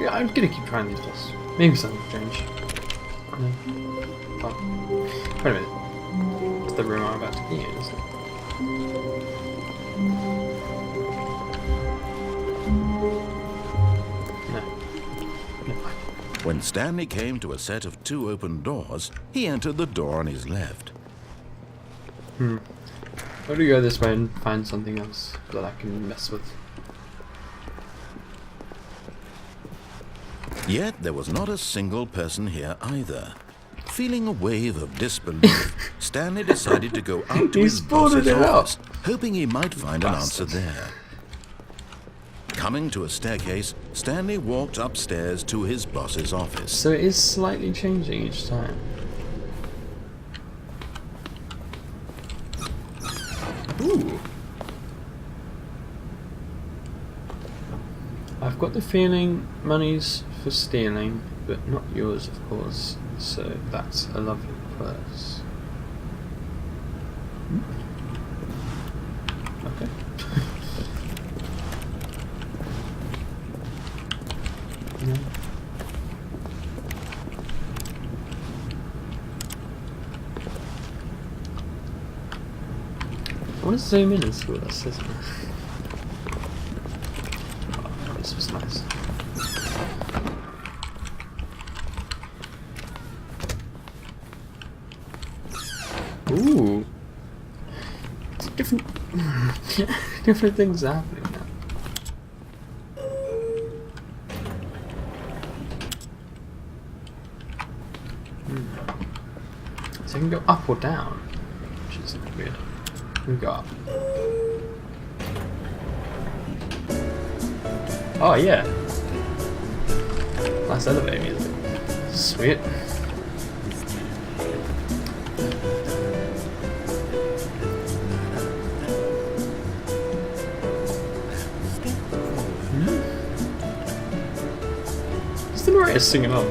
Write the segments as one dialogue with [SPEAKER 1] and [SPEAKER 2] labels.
[SPEAKER 1] I'm gonna keep trying these bosses. Maybe something strange. No. Oh. Wait a minute. It's the room I'm about to be in, isn't it? No.
[SPEAKER 2] When Stanley came to a set of 2 open doors, he entered the door on his left.
[SPEAKER 1] Why do we go this way and find something else that I can mess with?
[SPEAKER 2] Yet there was not a single person here either. Feeling a wave of disbelief, Stanley decided to go out to his boss's office, hoping he might find an answer there. Coming to a staircase, Stanley walked upstairs to his boss's office.
[SPEAKER 1] So it is slightly changing each time. Ooh. I've got the feeling money's for stealing, but not yours, of course. So that's a lovely purse. Okay. No. I want to zoom in and see what that says. Oh, this was nice. Ooh. It's different different things are happening now. So I can go up or down, which is weird. We go up. Oh yeah. Nice elevator music. Sweet. Is the narrator singing on?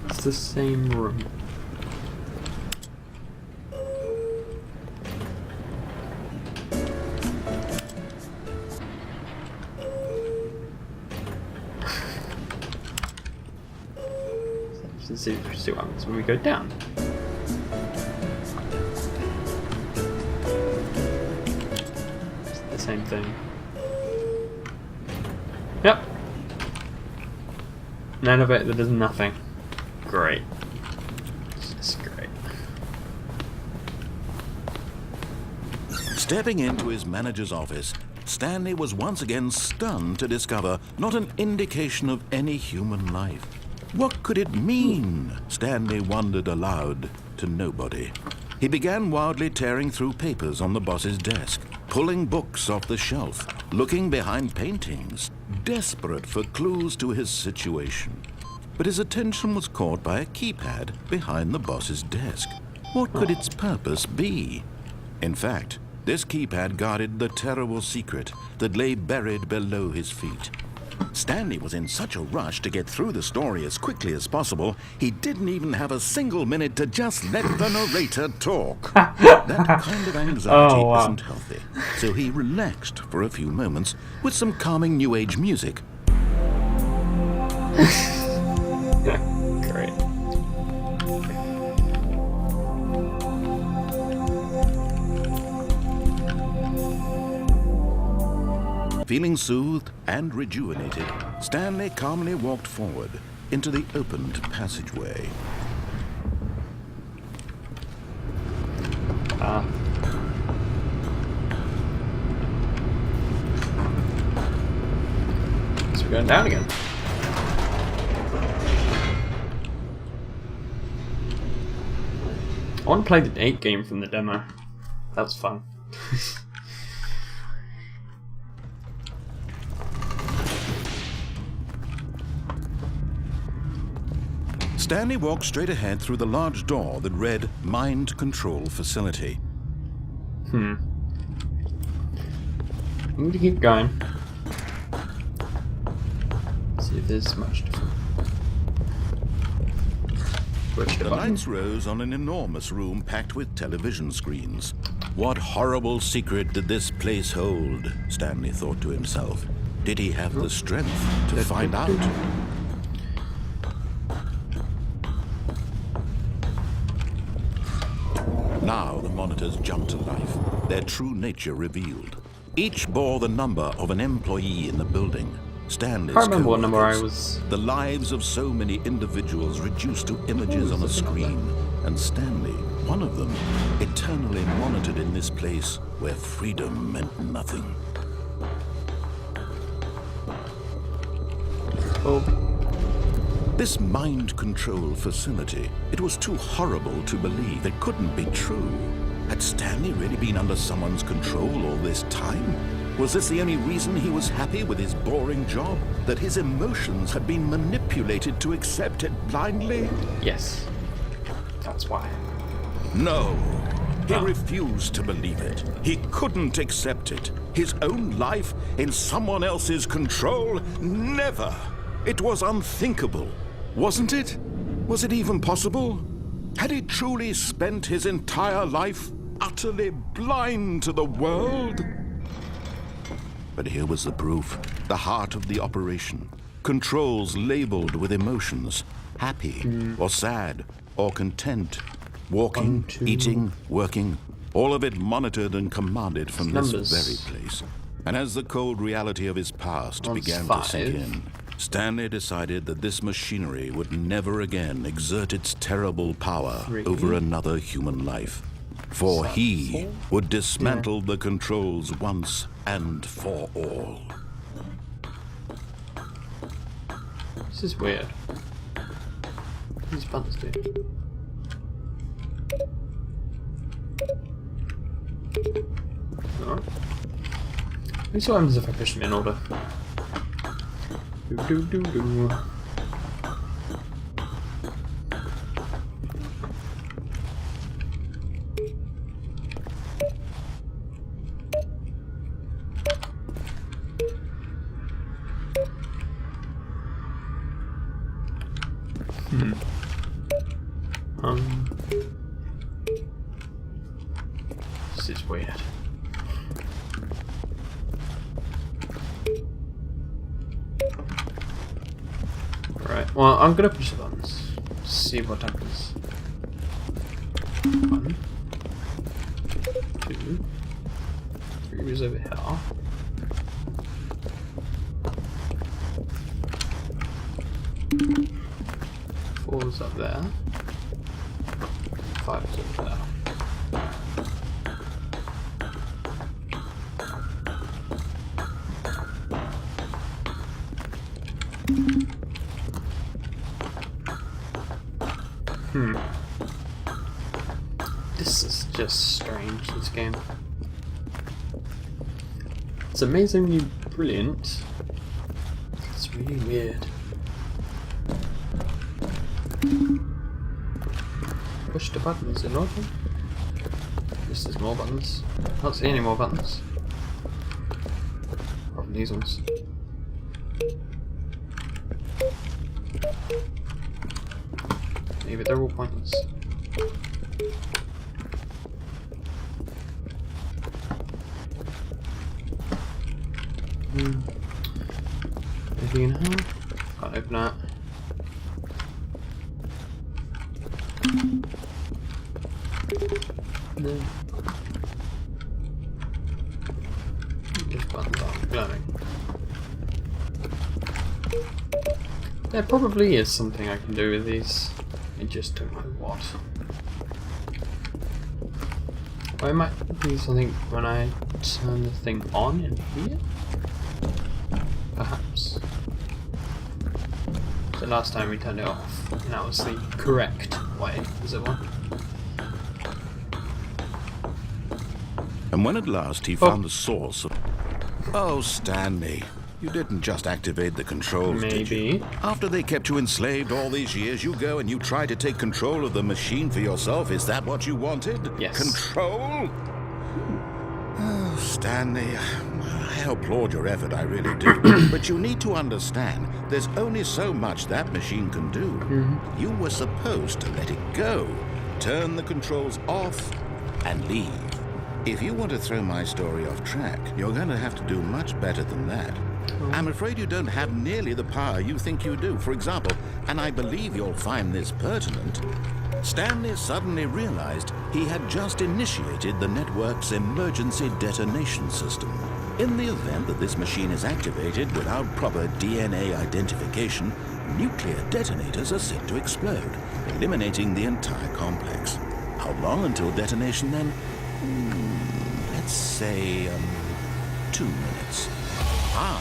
[SPEAKER 1] It's the same room. Let's see what happens when we go down. It's the same thing. Yep. An elevator that does nothing. Great. It's great.
[SPEAKER 2] Stepping into his manager's office, Stanley was once again stunned to discover not an indication of any human life. What could it mean? Stanley wondered aloud to nobody. He began wildly tearing through papers on the boss's desk, pulling books off the shelf, looking behind paintings, desperate for clues to his situation. But his attention was caught by a keypad behind the boss's desk. What could its purpose be? In fact, this keypad guarded the terrible secret that lay buried below his feet. Stanley was in such a rush to get through the story as quickly as possible, he didn't even have a single minute to just let the narrator talk. That kind of anxiety isn't healthy, so he relaxed for a few moments with some calming New Age music.
[SPEAKER 1] Great.
[SPEAKER 2] Feeling soothed and rejuvenated, Stanley calmly walked forward into the opened passageway.
[SPEAKER 1] So we're going down again. I want to play the 8 game from the demo. That's fun.
[SPEAKER 2] Stanley walked straight ahead through the large door that read Mind Control Facility.
[SPEAKER 1] I'm going to keep going. See if there's much different.
[SPEAKER 2] The lights rose on an enormous room packed with television screens. What horrible secret did this place hold? Stanley thought to himself. Did he have the strength to find out? Now the monitors jumped to life, their true nature revealed. Each bore the number of an employee in the building. Stanley's
[SPEAKER 1] I remember what number I
[SPEAKER 2] coworkers,
[SPEAKER 1] was.
[SPEAKER 2] the lives of so many individuals reduced to images on a screen, and Stanley, one of them, eternally monitored in this place where freedom meant nothing.
[SPEAKER 1] Oh,
[SPEAKER 2] This mind control facility, it was too horrible to believe. It couldn't be true. Had Stanley really been under someone's control all this time? Was this the only reason he was happy with his boring job? That his emotions had been manipulated to accept it blindly?
[SPEAKER 1] yes. That's why.
[SPEAKER 2] No. He refused to believe it. He couldn't accept it. His own life in someone else's control? Never. It was unthinkable. Wasn't it? Was it even possible? Had he truly spent his entire life utterly blind to the world? But here was the proof. The heart of the operation. Controls labeled with emotions. Happy or sad or content. Walking, eating, working. All of it monitored and commanded from this very place. And as the cold reality of his past began to sink in, Stanley decided that this machinery would never again exert its terrible power over another human life. For he would dismantle the controls once and for all.
[SPEAKER 1] This is weird. These buttons do. Alright. Let me see what happens if I push them in order. Do do do do. This is weird. Right, well, I'm gonna push the buttons. See what happens. 1, 2, 3 is over here. 4 is up there. 5 is over there. This is just strange, this game. It's amazingly brilliant. It's really weird. Push the buttons in order. Guess there's more buttons. I can't see any more buttons. Apart from these ones. Maybe they're all pointless. Anything in here? Can't open that. No. These buttons aren't glowing. There probably is something I can do with these. I just don't know what. Or it might be something when I turn the thing on in here? Perhaps. The last time we turned it off, and that was the correct way, as it were.
[SPEAKER 2] And when at last he found the source of... Oh, Stanley, you didn't just activate the controls, did you?
[SPEAKER 1] Maybe.
[SPEAKER 2] After they kept you enslaved all these years, you go and you try to take control of the machine for yourself. Is that what you wanted?
[SPEAKER 1] Yes.
[SPEAKER 2] Control? Oh, Stanley, I applaud your effort, I really do. But you need to understand, there's only so much that machine can do. You were supposed to let it go, turn the controls off, and leave. If you want to throw my story off track, you're going to have to do much better than that. I'm afraid you don't have nearly the power you think you do. For example, and I believe you'll find this pertinent, Stanley suddenly realized he had just initiated the network's emergency detonation system. In the event that this machine is activated without proper DNA identification, nuclear detonators are set to explode, eliminating the entire complex. How long until detonation then? Let's say 2 minutes.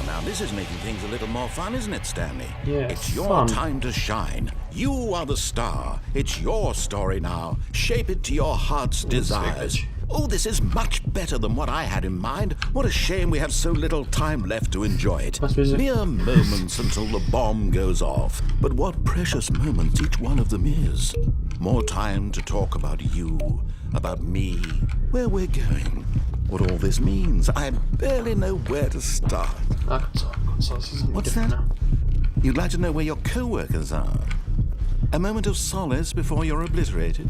[SPEAKER 2] Now this is making things a little more fun, isn't it, Stanley?
[SPEAKER 1] Yeah,
[SPEAKER 2] it's your
[SPEAKER 1] fun.
[SPEAKER 2] time to shine. You are the star. It's your story now. Shape it to your heart's desires. Oh, this is much better than what I had in mind. What a shame we have so little time left to enjoy it. Mere moments until the bomb goes off. But what precious moments each one of them is. More time to talk about you, about me, where we're going, what all this means. I barely know where to start. What's that?
[SPEAKER 1] Now.
[SPEAKER 2] You'd like to know where your co-workers are? A moment of solace before you're obliterated?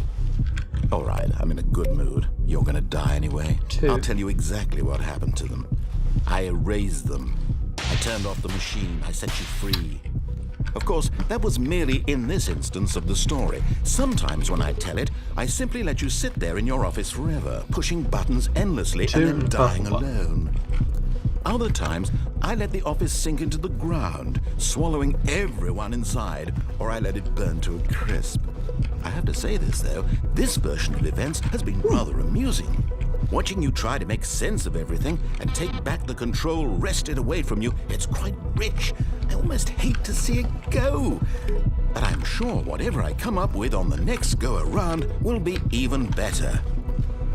[SPEAKER 2] All right, I'm in a good mood. You're gonna die anyway. I'll tell you exactly what happened to them. I erased them. I turned off the machine. I set you free. Of course, that was merely in this instance of the story. Sometimes when I tell it, I simply let you sit there in your office forever, pushing buttons endlessly and then dying alone. Other times, I let the office sink into the ground, swallowing everyone inside, or I let it burn to a crisp. I have to say this, though, this version of events has been rather amusing. Watching you try to make sense of everything and take back the control wrested away from you, it's quite rich. I almost hate to see it go. But I'm sure whatever I come up with on the next go-around will be even better.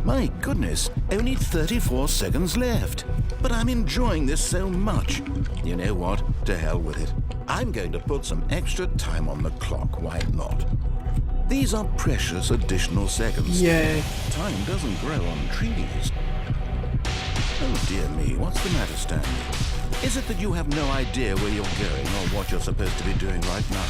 [SPEAKER 2] My goodness, only 34 seconds left. But I'm enjoying this so much. You know what? To hell with it. I'm going to put some extra time on the clock, why not? These are precious additional seconds.
[SPEAKER 1] Yay.
[SPEAKER 2] Time doesn't grow on trees. Oh dear me, what's the matter, Stanley? Is it that you have no idea where you're going or what you're supposed to be doing right now?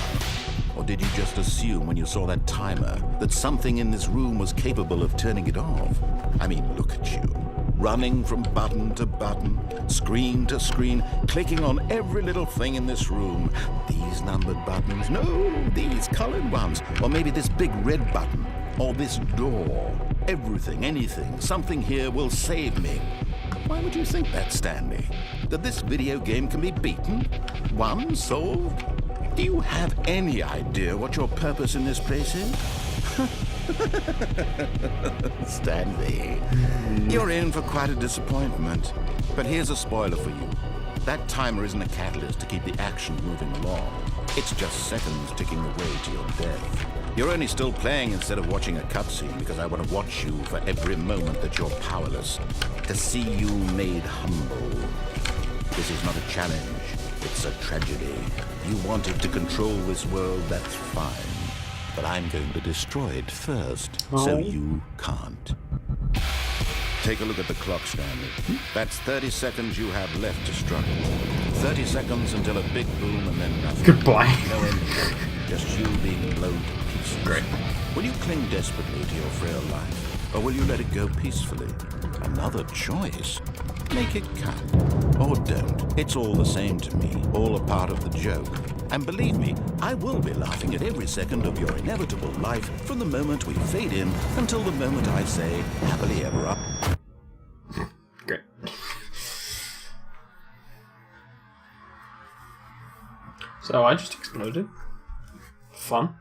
[SPEAKER 2] Or did you just assume when you saw that timer that something in this room was capable of turning it off? I mean, look at you. Running from button to button, screen to screen, clicking on every little thing in this room. These numbered buttons, no, these colored ones. Or maybe this big red button, or this door. Everything, anything, something here will save me. Why would you think that, Stanley? That this video game can be beaten? Won? Solved? Do you have any idea what your purpose in this place is? Stanley, you're in for quite a disappointment. But here's a spoiler for you. That timer isn't a catalyst to keep the action moving along. It's just seconds ticking away to your death. You're only still playing instead of watching a cutscene because I want to watch you for every moment that you're powerless. To see you made humble. This is not a challenge. It's a tragedy. You wanted to control this world, that's fine. But I'm going to destroy it first, so you can't. Take a look at the clock, Stanley. That's 30 seconds you have left to struggle. 30 seconds until a big boom and then nothing.
[SPEAKER 1] Goodbye.
[SPEAKER 2] No ending. Just you being blown to pieces.
[SPEAKER 1] Great.
[SPEAKER 2] Will you cling desperately to your frail life, or will you let it go peacefully? Another choice. Make it count. Or don't. It's all the same to me. All a part of the joke. And believe me, I will be laughing at every second of your inevitable life from the moment we fade in until the moment I say, happily ever after.
[SPEAKER 1] Great. So I just exploded. Fun.